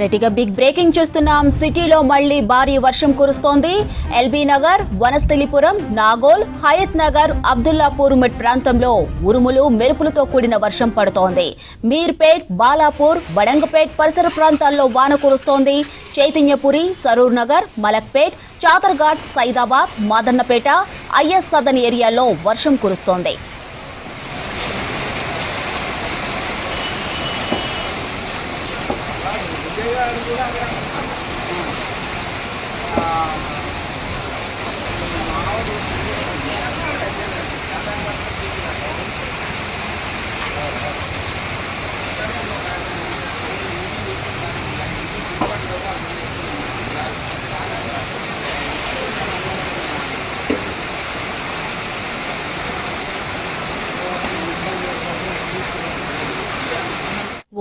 రెటిగా big breaking చూస్తున్నాం. సిటీలో మళ్లీ భారీ వర్షం కురుస్తోంది. ఎల్బీ నగర్, వనస్థలిపురం, నాగోల్, హయత్ నగర్, అబ్దుల్లాపూర్ మెట్ ప్రాంతంలో ఉరుములు మెరుపులతో కూడిన వర్షం పడుతోంది. మీర్పేట్, బాలాపూర్, బడంగపేట్ పరిసర ప్రాంతాల్లో వాన కురుస్తోంది. చైతన్యపురి, సరూర్ నగర్, మలక్పేట్, చాదర్ఘాట్, సైదాబాద్, మాదన్నపేట, ఐఎస్ సదన్ ఏరియాల్లో వర్షం కురుస్తోంది.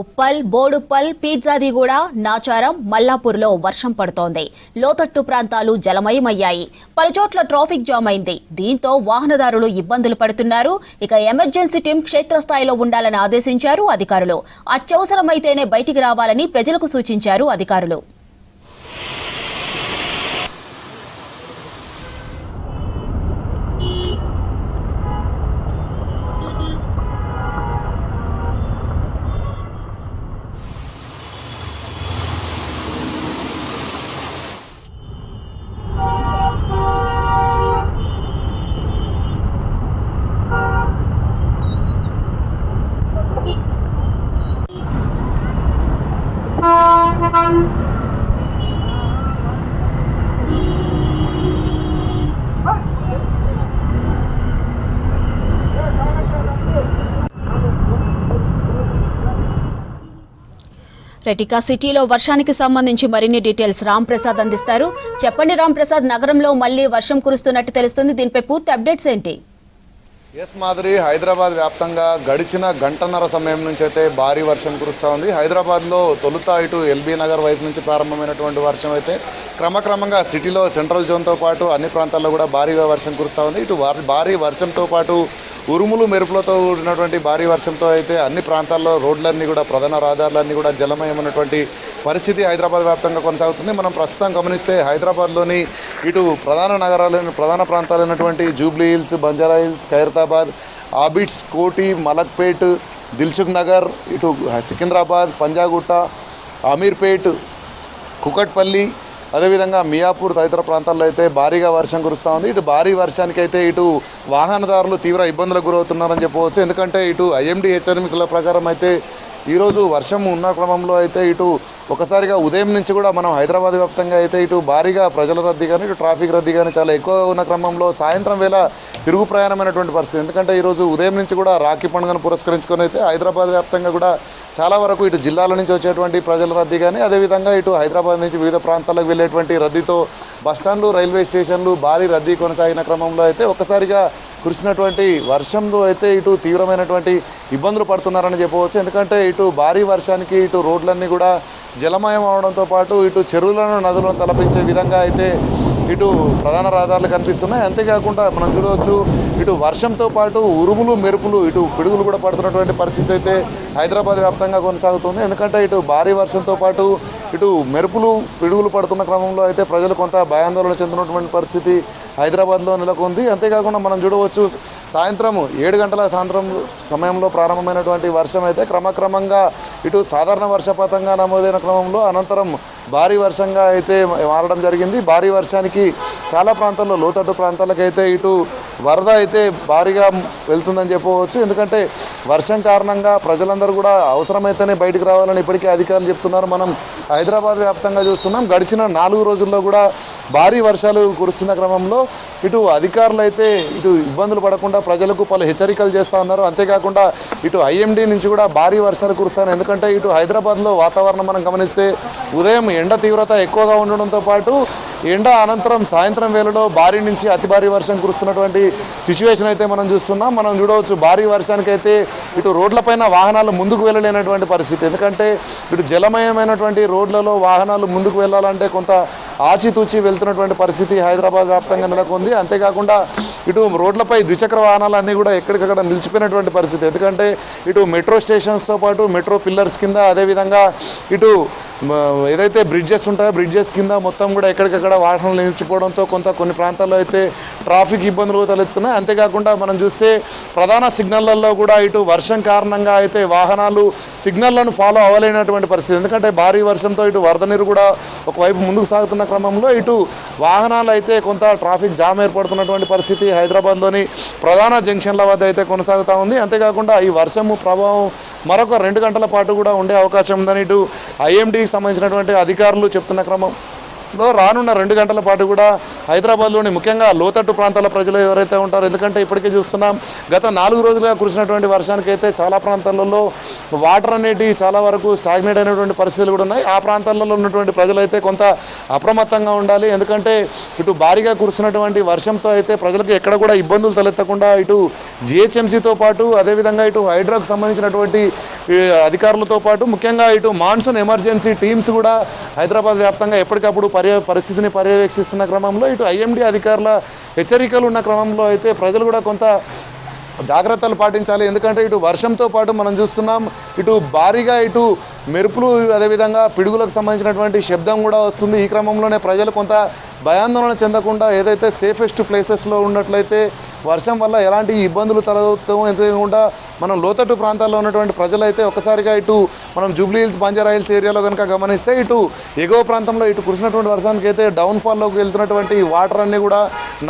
ఉప్పల్, బోడుప్పల్, పీర్జాదిగూడ, నాచారం, మల్లాపూర్లో వర్షం పడుతోంది. లోతట్టు ప్రాంతాలు జలమయమయ్యాయి. పలుచోట్ల ట్రాఫిక్ జామ్ అయింది. దీంతో వాహనదారులు ఇబ్బందులు పడుతున్నారు. ఇక ఎమర్జెన్సీ టీం క్షేత్రస్థాయిలో ఉండాలని ఆదేశించారు అధికారులు. అత్యవసరమైతేనే బయటికి రావాలని ప్రజలకు సూచించారు అధికారులు. రెటికా సిటీలో వర్షానికి సంబంధించి మరిన్ని డీటెయిల్స్ రామ్ ప్రసాద్ అందిస్తారు. చెప్పండి రామ్ ప్రసాద్, నగరంలో మళ్లీ వర్షం కురుస్తున్నట్టు తెలుస్తుంది. దీనిపై పూర్తి అప్డేట్స్ ఏంటి? ఎస్ మాదిరి, హైదరాబాద్ వ్యాప్తంగా గడిచిన గంటన్నర సమయం నుంచి అయితే భారీ వర్షం కురుస్తూ ఉంది. హైదరాబాద్లో తొలుత ఇటు ఎల్బీ నగర్ వైపు నుంచి ప్రారంభమైనటువంటి వర్షం అయితే క్రమక్రమంగా సిటీలో సెంట్రల్ జోన్తో పాటు అన్ని ప్రాంతాల్లో కూడా భారీగా వర్షం కురుస్తూ ఉంది. ఇటు భారీ వర్షంతో పాటు ఉరుములు మెరుపులతో కూడినటువంటి భారీ వర్షంతో అయితే అన్ని ప్రాంతాల్లో రోడ్లన్నీ కూడా, ప్రధాన రహదారులన్నీ కూడా జలమయమైనటువంటి పరిస్థితి హైదరాబాద్ వ్యాప్తంగా కొనసాగుతుంది. మనం ప్రస్తుతం గమనిస్తే హైదరాబాద్లోని ఇటు ప్రధాన ప్రాంతాలైనటువంటి జూబ్లీ హిల్స్, బంజారా హిల్స్, ఖైరతాబాద్, ఆబిడ్స్, కోటి, మలక్పేట్, దిల్సుఖ్ నగర్, ఇటు సికింద్రాబాద్, పంజాగుట్ట, అమీర్పేట్, కుకట్పల్లి, అదేవిధంగా మియాపూర్ తదితర ప్రాంతాల్లో అయితే భారీగా వర్షం కురుస్తూ ఉంది. ఇటు భారీ వర్షానికి అయితే ఇటు వాహనదారులు తీవ్ర ఇబ్బందులకు గురవుతున్నారని చెప్పవచ్చు. ఎందుకంటే ఇటు ఐఎండీ హెచ్చరికల ప్రకారం అయితే ఈరోజు వర్షం ఉన్న క్రమంలో అయితే ఇటు ఒకసారిగా ఉదయం నుంచి కూడా మనం హైదరాబాద్ వ్యాప్తంగా అయితే ఇటు భారీగా ప్రజల రద్దీ కానీ, ఇటు ట్రాఫిక్ రద్దీ కానీ చాలా ఎక్కువగా ఉన్న క్రమంలో సాయంత్రం వేళ తిరుగు ప్రయాణమైనటువంటి పరిస్థితి. ఎందుకంటే ఈరోజు ఉదయం నుంచి కూడా రాఖీ పండుగను పురస్కరించుకొని అయితే హైదరాబాద్ వ్యాప్తంగా కూడా చాలా వరకు ఇటు జిల్లాల నుంచి వచ్చేటువంటి ప్రజల రద్దీ కానీ, అదేవిధంగా ఇటు హైదరాబాద్ నుంచి వివిధ ప్రాంతాలకు వెళ్ళేటువంటి రద్దీతో బస్టాండ్లు, రైల్వే స్టేషన్లు భారీ రద్దీ కొనసాగిన క్రమంలో అయితే ఒక్కసారిగా కురిసినటువంటి వర్షంలో అయితే ఇటు తీవ్రమైనటువంటి ఇబ్బందులు పడుతున్నారని చెప్పవచ్చు. ఎందుకంటే ఇటు భారీ వర్షానికి ఇటు రోడ్లన్నీ కూడా జలమయం అవడంతో పాటు ఇటు చెరువులను, నదులను తలపించే విధంగా అయితే ఇటు ప్రధాన రహదారులు కనిపిస్తున్నాయి. అంతేకాకుండా మనం చూడవచ్చు ఇటు వర్షంతో పాటు ఉరుములు, మెరుపులు, ఇటు పిడుగులు కూడా పడుతున్నటువంటి పరిస్థితి అయితే హైదరాబాద్ వ్యాప్తంగా కొనసాగుతుంది. ఎందుకంటే ఇటు భారీ వర్షంతో పాటు ఇటు మెరుపులు, పిడుగులు పడుతున్న క్రమంలో అయితే ప్రజలు కొంత భయాందోళన చెందినటువంటి పరిస్థితి హైదరాబాద్లో నెలకొంది. అంతేకాకుండా మనం చూడవచ్చు సాయంత్రం 7 గంటల సమయంలో ప్రారంభమైనటువంటి వర్షం అయితే క్రమక్రమంగా ఇటు సాధారణ వర్షపాతంగా నమోదైన క్రమంలో అనంతరం భారీ వర్షంగా అయితే మారడం జరిగింది. భారీ వర్షానికి చాలా ప్రాంతాల్లో, లోతట్టు ప్రాంతాలకైతే ఇటు వరద అయితే భారీగా వెళ్తుందని చెప్పవచ్చు. ఎందుకంటే వర్షం కారణంగా ప్రజలందరూ కూడా అవసరమైతేనే బయటికి రావాలని ఇప్పటికే అధికారులు చెప్తున్నారు. మనం హైదరాబాద్ వ్యాప్తంగా చూస్తున్నాం. గడిచిన 4 రోజుల్లో కూడా భారీ వర్షాలు కురుస్తున్న క్రమంలో ఇటు అధికారులు అయితే ఇటు ఇబ్బందులు పడకుండా ప్రజలకు పలు హెచ్చరికలు చేస్తూ ఉన్నారు. అంతేకాకుండా ఇటు ఐఎండీ నుంచి కూడా భారీ వర్షాలు కురుస్తాయి. ఎందుకంటే ఇటు హైదరాబాద్లో వాతావరణం మనం గమనిస్తే ఉదయం ఎండ తీవ్రత ఎక్కువగా ఉండడంతో పాటు ఎండ అనంతరం సాయంత్రం వేళలో భారీ నుంచి అతి భారీ వర్షం కురుస్తున్నటువంటి సిచ్యువేషన్ అయితే మనం చూస్తున్నాం. మనం చూడవచ్చు భారీ వర్షానికైతే ఇటు రోడ్లపైన వాహనాలు ముందుకు వెళ్ళలేనటువంటి పరిస్థితి. ఎందుకంటే ఇటు జలమయమైనటువంటి రోడ్లలో వాహనాలు ముందుకు వెళ్ళాలంటే కొంత ఆచితూచి వెళ్తున్నటువంటి పరిస్థితి హైదరాబాద్ వ్యాప్తంగా నెలకొంది. అంతేకాకుండా ఇటు రోడ్లపై ద్విచక్ర వాహనాలన్నీ కూడా ఎక్కడికక్కడ నిలిచిపోయినటువంటి పరిస్థితి. ఎందుకంటే ఇటు మెట్రో స్టేషన్స్తో పాటు మెట్రో పిల్లర్స్ కింద, అదేవిధంగా ఇటు ఏదైతే బ్రిడ్జెస్ ఉంటాయో బ్రిడ్జెస్ కింద మొత్తం కూడా ఎక్కడికక్కడ వాహనాలు నిలిచిపోవడంతో కొన్ని ప్రాంతాల్లో అయితే ట్రాఫిక్ ఇబ్బందులు తలెత్తున్నాయి. అంతేకాకుండా మనం చూస్తే ప్రధాన సిగ్నళ్లలో కూడా ఇటు వర్షం కారణంగా అయితే వాహనాలు సిగ్నళ్లను ఫాలో అవ్వలేనటువంటి పరిస్థితి. ఎందుకంటే భారీ వర్షంతో ఇటు వరద నీరు కూడా ఒకవైపు ముందుకు సాగుతున్న క్రమంలో ఇటు వాహనాలు అయితే కొంత ట్రాఫిక్ జామ్ ఏర్పడుతున్నటువంటి పరిస్థితి హైదరాబాద్లోని ప్రధాన జంక్షన్ల వద్ద అయితే కొనసాగుతూ ఉంది. అంతేకాకుండా ఈ వర్షము ప్రభావం మరొక 2 గంటల పాటు కూడా ఉండే అవకాశం ఉందని ఇటు ఐఎండీకి సంబంధించినటువంటి అధికారులు చెప్తున్న క్రమంలో రానున్న 2 గంటల పాటు కూడా హైదరాబాద్లోని ముఖ్యంగా లోతట్టు ప్రాంతాల ప్రజలు ఎవరైతే ఉంటారో, ఎందుకంటే ఇప్పటికే చూస్తున్నాం గత 4 రోజులుగా కురిసినటువంటి వర్షానికి అయితే చాలా ప్రాంతాలలో వాటర్ అనేటి చాలా వరకు స్టాగ్నేట్ అయినటువంటి పరిస్థితులు కూడా ఉన్నాయి. ఆ ప్రాంతాలలో ఉన్నటువంటి ప్రజలైతే కొంత అప్రమత్తంగా ఉండాలి. ఎందుకంటే ఇటు భారీగా కురిసినటువంటి వర్షంతో అయితే ప్రజలకు ఎక్కడ కూడా ఇబ్బందులు తలెత్తకుండా ఇటు జిహెచ్ఎంసీతో పాటు అదేవిధంగా ఇటు హైడ్రాకు సంబంధించినటువంటి అధికారులతో పాటు ముఖ్యంగా ఇటు మాన్సూన్ ఎమర్జెన్సీ టీమ్స్ కూడా హైదరాబాద్ వ్యాప్తంగా ఎప్పటికప్పుడు పరిస్థితిని పర్యవేక్షిస్తున్న క్రమంలో ఇటు ఐఎండీ అధికారుల హెచ్చరికలు ఉన్న క్రమంలో అయితే ప్రజలు కూడా కొంత జాగ్రత్తలు పాటించాలి. ఎందుకంటే ఇటు వర్షంతో పాటు మనం చూస్తున్నాం ఇటు భారీగా ఇటు మెరుపులు అదేవిధంగా పిడుగులకు సంబంధించినటువంటి శబ్దం కూడా వస్తుంది. ఈ క్రమంలోనే ప్రజలు కొంత భయాందోళన చెందకుండా ఏదైతే సేఫెస్ట్ ప్లేసెస్లో ఉన్నట్లయితే వర్షం వల్ల ఎలాంటి ఇబ్బందులు తలెత్తవు. అంతేకాకుండా మనం లోతట్టు ప్రాంతాల్లో ఉన్నటువంటి ప్రజలైతే ఒకసారిగా ఇటు మనం జూబ్లీ హిల్స్ బంజారా హిల్స్ ఏరియాలో కనుక గమనిస్తే ఇటు ఎగువ ప్రాంతంలో ఇటు కురిసినటువంటి వర్షానికి అయితే డౌన్ఫాల్లోకి వెళ్తున్నటువంటి వాటర్ అన్నీ కూడా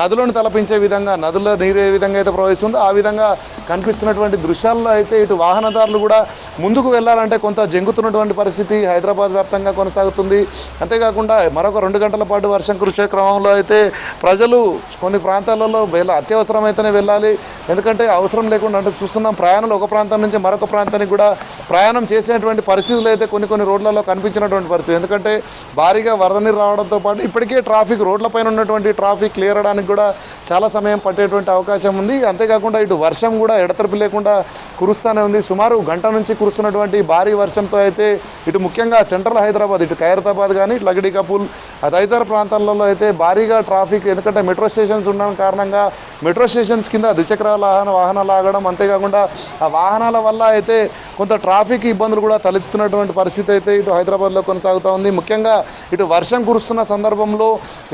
నదులను తలపించే విధంగా నదుల్లో నీరు ఏ విధంగా అయితే ప్రవహిస్తుందో ఆ విధంగా కనిపిస్తున్నటువంటి దృశ్యాల్లో అయితే ఇటు వాహనదారులు కూడా ముందుకు వెళ్ళాలంటే కొంత జంకుతున్నటువంటి పరిస్థితి హైదరాబాద్ వ్యాప్తంగా కొనసాగుతుంది. అంతేకాకుండా మరొక 2 గంటల పాటు వర్షం కురిసే క్రమంలో అయితే ప్రజలు కొన్ని ప్రాంతాలలో అత్యవసరమైతేనే వెళ్ళాలి. ఎందుకంటే అవసరం లేకుండా అంటే చూస్తున్నాం ప్రయాణాలు ఒక ప్రాంతం నుంచి మరొక ప్రాంతానికి కూడా ప్రయాణం చేసేటువంటి పరిస్థితులు అయితే కొన్ని రోడ్లలో కనిపించినటువంటి పరిస్థితి. ఎందుకంటే భారీగా వరద నీరు రావడంతో పాటు ఇప్పటికే ట్రాఫిక్ రోడ్లపైన ఉన్నటువంటి ట్రాఫిక్ క్లియర్ అవడానికి కూడా చాలా సమయం పట్టేటువంటి అవకాశం ఉంది. అంతేకాకుండా ఇటు వర్షం కూడా ఎడతెరిపి లేకుండా కురుస్తూనే ఉంది. సుమారు గంట నుంచి కురుస్తున్నటువంటి భారీ వర్షంతో అయితే ఇటు ముఖ్యంగా సెంట్రల్ హైదరాబాద్ ఇటు ఖైరతాబాద్ కానీ ఇటు లగడి కపూల్ తదితర ప్రాంతాలలో అయితే భారీగా ట్రాఫిక్, ఎందుకంటే మెట్రో స్టేషన్స్ ఉండడం కారణంగా మెట్రో స్టేషన్స్ కింద ద్విచక్ర వాహనాలు ఆగడం, అంతేకాకుండా ఆ వాహనాల వల్ల అయితే కొంత ట్రాఫిక్ ఇబ్బందులు కూడా తలెత్తున్నటువంటి పరిస్థితి అయితే ఇటు హైదరాబాద్లో కొనసాగుతూ ఉంది. ముఖ్యంగా ఇటు వర్షం కురుస్తున్న సందర్భంలో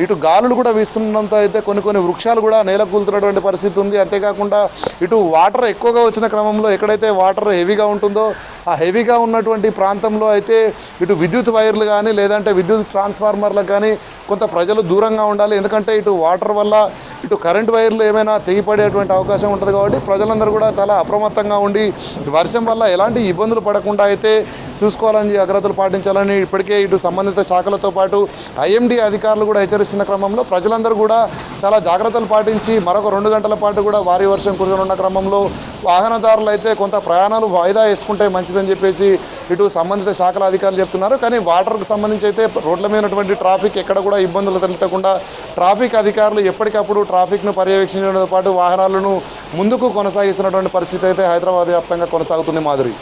ఇటు గాలులు కూడా వీస్తుండడంతో అయితే కొన్ని వృక్షాలు కూడా నేల కూలుతున్నటువంటి పరిస్థితి ఉంది. అంతేకాకుండా ఇటు వాటర్ ఎక్కువగా వచ్చిన క్రమంలో ఎక్కడైతే వాటర్ హెవీగా ఉంటుందో ఆ హెవీగా ఉన్నటువంటి ప్రాంతంలో అయితే ఇటు విద్యుత్ వైర్లు కానీ లేదంటే విద్యుత్ ట్రాన్స్ఫార్మర్లకు కానీ కొంత ప్రజలు దూరంగా ఉండాలి. ఎందుకంటే ఇటు వాటర్ వల్ల ఇటు కరెంట్ వైర్లు ఏమైనా తెగిపడేటువంటి అవకాశం ఉంటుంది. కాబట్టి ప్రజలందరూ కూడా చాలా అప్రమత్తంగా ఉండి వర్షం వల్ల ఎలాంటి ఇబ్బందులు పడకుండా అయితే చూసుకోవాలని జాగ్రత్తలు పాటించాలని ఇప్పటికే ఇటు సంబంధిత శాఖలతో పాటు ఐఎండీ అధికారులు కూడా హెచ్చరిస్తున్న క్రమంలో ప్రజలందరూ కూడా చాలా జాగ్రత్తలు పాటించి మరొక 2 గంటల పాటు కూడా భారీ వర్షం కురనున్న క్రమంలో వాహనదారులు అయితే కొంత ప్రయాణాలు వాయిదా వేసుకుంటే మంచిదని చెప్పేసి ఇటు సంబంధిత శాఖల అధికారులు చెప్తున్నారు. కానీ వాటర్కు సంబంధించి అయితే రోడ్ల మీద ఉన్నటువంటి ట్రాఫిక్ ఎక్కడ కూడా ఇబ్బందులు తలెత్తకుండా ట్రాఫిక్ అధికారులు ఎప్పటికప్పుడు ట్రాఫిక్ను పర్యవేక్షించడంతో పాటు వాహనాలను ముందుకు కొనసాగిస్తున్నటువంటి పరిస్థితి అయితే హైదరాబాద్ వ్యాప్తంగా కొనసాగుతుంది. మాధురి.